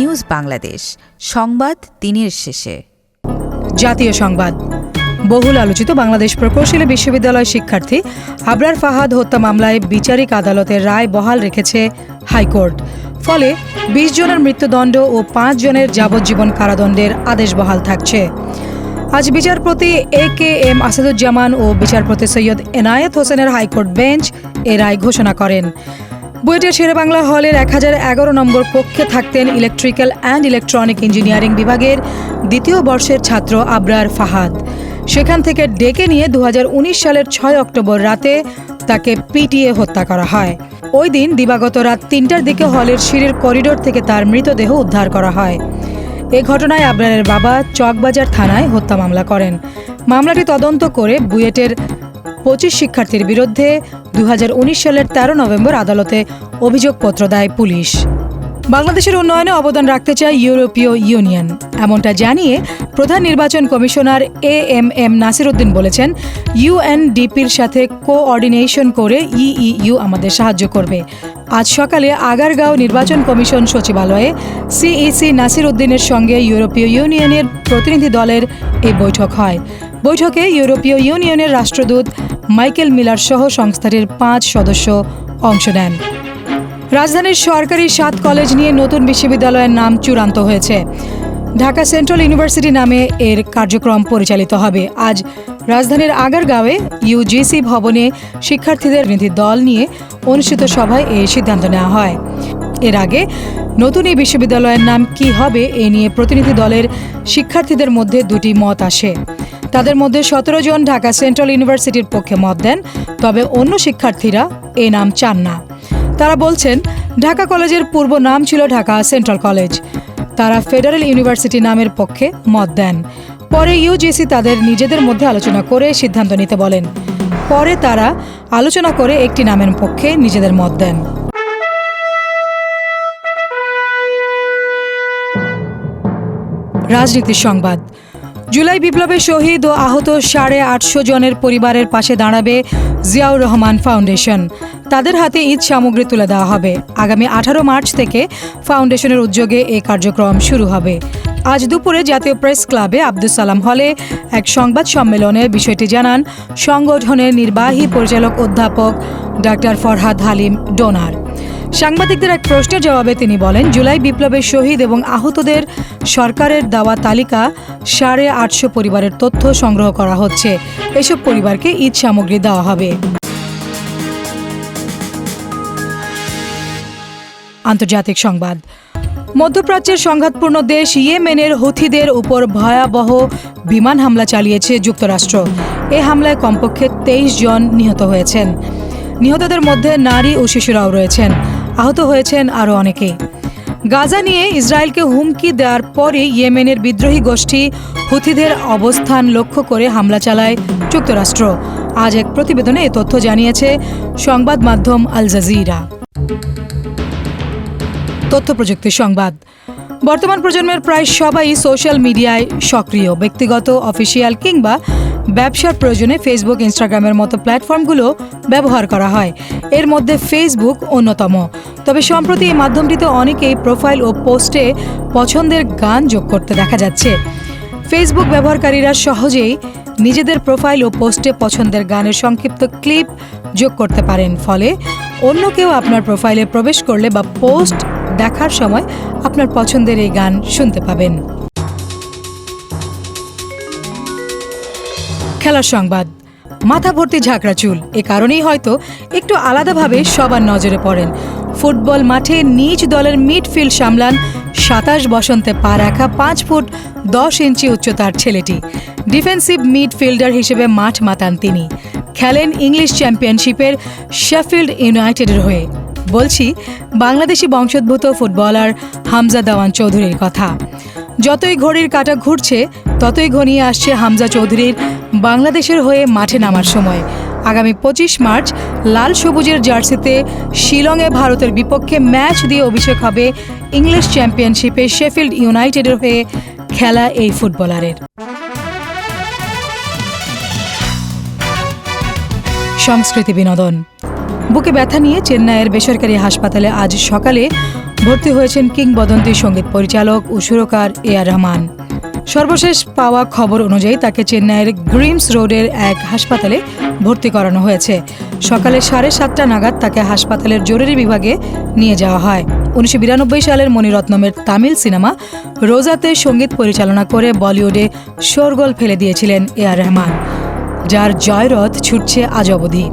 News Bangladesh, সংবাদ দিনের শেষে। জাতীয় সংবাদ। বহুল আলোচিত বাংলাদেশ প্রকৌশলী বিশ্ববিদ্যালয় শিক্ষার্থী আবরার ফাহাদ হত্যা মামলায় বিচারিক আদালতের রায় বহাল রেখেছে হাইকোর্ট। ফলে ২০ জনের মৃত্যুদণ্ড ও ৫ জনের যাবজ্জীবন কারাদণ্ডের আদেশ বহাল থাকছে। আজ বিচারপতি এ.কে.এম. আসাদুজ্জামান ও বিচারপতি সৈয়দ এনায়েত হোসেনের হাইকোর্ট বেঞ্চ এ রায় ঘোষণা করেন। বুয়েটের শেরেবাংলা হলের ১০১১ নম্বর কক্ষে থাকতেন ইলেকট্রিক্যাল অ্যান্ড ইলেকট্রনিক ইঞ্জিনিয়ারিং বিভাগের দ্বিতীয় বর্ষের ছাত্র আবরার ফাহাদ। সেখান থেকে ডেকে নিয়ে ২০১৯ সালের ৬ অক্টোবর রাতে তাকে পিটিয়ে হত্যা করা হয়। ওই দিন দিবাগত রাত ৩টার দিকে হলের সিঁড়ির করিডোর থেকে তার মৃতদেহ উদ্ধার করা হয়। এ ঘটনায় আবরারের বাবা চকবাজার থানায় হত্যা মামলা করেন। মামলাটি তদন্ত করে বুয়েটের ২৫ শিক্ষার্থীর বিরুদ্ধে ২০১৯ সালের ১৩ নভেম্বর আদালতে অভিযোগপত্র দেয় পুলিশ। বাংলাদেশের উন্নয়নে অবদান রাখতে চায় ইউরোপীয় ইউনিয়ন, এমনটা জানিয়ে প্রধান নির্বাচন কমিশনার এ.এম.এম. নাসির উদ্দিন বলেছেন, ইউএনডিপির সাথে কোঅর্ডিনেশন করে ইইউ আমাদের সাহায্য করবে। আজ সকালে আগারগাঁও নির্বাচন কমিশন সচিবালয়ে সিইসি নাসির উদ্দিনের সঙ্গে ইউরোপীয় ইউনিয়নের প্রতিনিধি দলের এই বৈঠক হয়। বৈঠকে ইউরোপীয় ইউনিয়নের রাষ্ট্রদূত মাইকেল মিলার সহ সংস্থাটির ৫ সদস্য অংশ নেন। রাজধানীর সরকারি ৭ কলেজ নিয়ে নতুন বিশ্ববিদ্যালয়ের নাম চূড়ান্ত হয়েছে। ঢাকা সেন্ট্রাল ইউনিভার্সিটি নামে এর কার্যক্রম পরিচালিত হবে। আজ রাজধানীর আগারগাঁওয়ে ইউজিসি ভবনে শিক্ষার্থীদের প্রতিনিধি দল নিয়ে অনুষ্ঠিত সভায় এই সিদ্ধান্ত নেওয়া হয়। এর আগে নতুন এই বিশ্ববিদ্যালয়ের নাম কী হবে এ নিয়ে প্রতিনিধি দলের শিক্ষার্থীদের মধ্যে দুটি মত আসে। তাদের মধ্যে ১৭ জন ঢাকা সেন্ট্রাল ইউনিভার্সিটির পক্ষে মত দেন, তবে অন্য শিক্ষার্থীরা এই নাম চান না। তারা বলছেন, ঢাকা কলেজের পূর্ব নাম ছিল ঢাকা সেন্ট্রাল কলেজ। তারা ফেডারেল ইউনিভার্সিটি নামের পক্ষে মত দেন। পরে ইউজিসি তাদের নিজেদের মধ্যে আলোচনা করে সিদ্ধান্ত নিতে বলেন। পরে তারা আলোচনা করে একটি নামের পক্ষে নিজেদের মত দেন। রাজনীতির সংবাদ। জুলাই বিপ্লবে শহীদ ও আহত ৮৫০ জনের পরিবারের পাশে দাঁড়াবে জিয়াউর রহমান ফাউন্ডেশন। তাদের হাতে ঈদ সামগ্রী তুলে দেওয়া হবে। আগামী ১৮ মার্চ থেকে ফাউন্ডেশনের উদ্যোগে এই কার্যক্রম শুরু হবে। আজ দুপুরে জাতীয় প্রেস ক্লাবে আব্দুস সালাম হলে এক সংবাদ সম্মেলনে বিষয়টি জানান সংগঠনের নির্বাহী পরিচালক অধ্যাপক ডক্টর ফরহাদ হালিম ডোনার। সাংবাদিকদের এক প্রশ্নের জবাবে তিনি বলেন, জুলাই বিপ্লবের শহীদ এবং আহতদের সরকারের দেওয়া তালিকা ৮৫০ পরিবারের তথ্য সংগ্রহ করা হচ্ছে। এসব পরিবারকে ঈদ সামগ্রী দেওয়া হবে। আন্তর্জাতিক সংবাদ। মধ্যপ্রাচ্যের সংঘাতপূর্ণ দেশ ইয়েমেনের হুথিদের উপর ভয়াবহ বিমান হামলা চালিয়েছে যুক্তরাষ্ট্র। এ হামলায় কমপক্ষে ২৩ জন নিহত হয়েছেন। নিহতদের মধ্যে নারী ও শিশুরাও রয়েছেন। আহত হয়েছেন আরও অনেকে। গাজা নিয়ে ইসরায়েলকে হুমকি দেওয়ার পরে ইয়েমেনের বিদ্রোহী গোষ্ঠী হুথিদের অবস্থান লক্ষ্য করে হামলা চালায় যুক্তরাষ্ট্র। আজ এক প্রতিবেদনে এ তথ্য জানিয়েছে সংবাদ মাধ্যম আল জাজিরা। তথ্য প্রযুক্তির সংবাদ। বর্তমান প্রজন্মের প্রায় সবাই সোশ্যাল মিডিয়ায় সক্রিয়। ব্যক্তিগত, অফিসিয়াল কিংবা ব্যবসার প্রয়োজনে ফেসবুক, ইনস্টাগ্রামের মতো প্ল্যাটফর্মগুলো ব্যবহার করা হয়। এর মধ্যে ফেসবুক অন্যতম। তবে সম্প্রতি এই মাধ্যমটিতে অনেকেই প্রোফাইল ও পোস্টে পছন্দের গান যোগ করতে দেখা যাচ্ছে। ফেসবুক ব্যবহারকারীরা সহজেই নিজেদের প্রোফাইল ও পোস্টে পছন্দের গানের সংক্ষিপ্ত ক্লিপ যোগ করতে পারেন। ফলে অন্য কেউ আপনার প্রোফাইলে প্রবেশ করলে বা পোস্ট দেখার সময় আপনার পছন্দের এই গান শুনতে পাবেন। খেলার সংবাদ। মাথা ভর্তি ঝাঁকড়া চুল, এ কারণেই হয়তো একটু আলাদাভাবে সবার নজরে পড়েন। ফুটবল মাঠে নিজ দলের মিডফিল্ড সামলান ২৭ বসন্তে পা রাখা ৫ ফুট ১০ ইঞ্চি উচ্চতার ছেলেটি। ডিফেন্সিভ মিডফিল্ডার হিসেবে মাঠ মাতান তিনি। খেলেন ইংলিশ চ্যাম্পিয়নশিপের শেফিল্ড ইউনাইটেডের হয়ে। বলছি বাংলাদেশি বংশোদ্ভূত ফুটবলার হামজা দেওয়ান চৌধুরীর কথা। যতই ঘড়ির কাঁটা ঘুরছে ততই ঘনিয়ে আসছে হামজা চৌধুরীর বাংলাদেশের হয়ে মাঠে নামার সময়। আগামী ২৫ মার্চ লাল সবুজের জার্সিতে শিলংয়ে ভারতের বিপক্ষে ম্যাচ দিয়ে অভিষেক হবে ইংলিশ চ্যাম্পিয়নশিপে শেফিল্ড ইউনাইটেডের হয়ে খেলা এই ফুটবলারের। সংস্কৃতি বিনোদন। বুকে ব্যথা নিয়ে চেন্নাইয়ের বেসরকারি হাসপাতালে আজ সকালে ভর্তি হয়েছেন কিংবদন্তি সঙ্গীত পরিচালক ও সুরকার A.R. রহমান। সর্বশেষ পাওয়া খবর অনুযায়ী তাকে চেন্নাইয়ের গ্রিমস রোডের এক হাসপাতালে ভর্তি করানো হয়েছে। সকালে 7:30 নাগাদ তাকে হাসপাতালের জরুরি বিভাগে নিয়ে যাওয়া হয়। 1992 সালের মণিরত্নমের তামিল সিনেমা রোজাতে সঙ্গীত পরিচালনা করে বলিউডে শোরগোল ফেলে দিয়েছিলেন A.R. রহমান, যার জয়রথ ছুটছে আজ অবধি।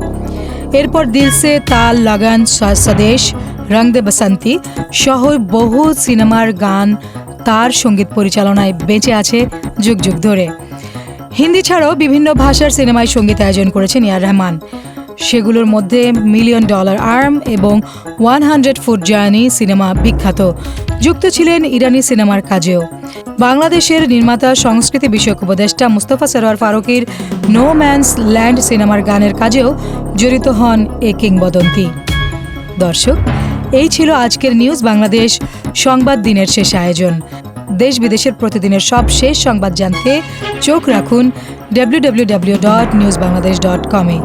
এরপর দিল সে তাল লাগান, স্বদেশ, রং দে বসন্তি সহ বহু সিনেমার গান তার সঙ্গীত পরিচালনায় বেঁচে আছে যুগ যুগ ধরে। হিন্দি ছাড়াও বিভিন্ন ভাষার সিনেমায় সঙ্গীত আয়োজন করেছেন A.R. রহমান। সেগুলোর মধ্যে $1 মিলিয়ন আর্ম এবং 100 ফুট জার্নি সিনেমা বিখ্যাত। যুক্ত ছিলেন ইরানি সিনেমার কাজেও। বাংলাদেশের নির্মাতা সংস্কৃতি বিষয়ক উপদেষ্টা মুস্তফা সরোয়ার ফারুকীর নো ম্যানস ল্যান্ড সিনেমার গানের কাজেও জড়িত হন এ কিংবদন্তি। দর্শক, এই ছিল আজকের নিউজ বাংলাদেশ সংবাদ দিনের শেষ আয়োজন। দেশ বিদেশের প্রতিদিনের সব শেষ সংবাদ জানতে চোখ রাখুন www.newsbangladesh.com-এ।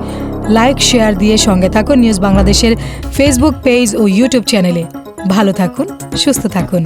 লাইক শেয়ার দিয়ে সঙ্গে থাকুন নিউজ বাংলাদেশের ফেসবুক পেজ ও ইউটিউব চ্যানেলে। ভালো থাকুন, সুস্থ থাকুন।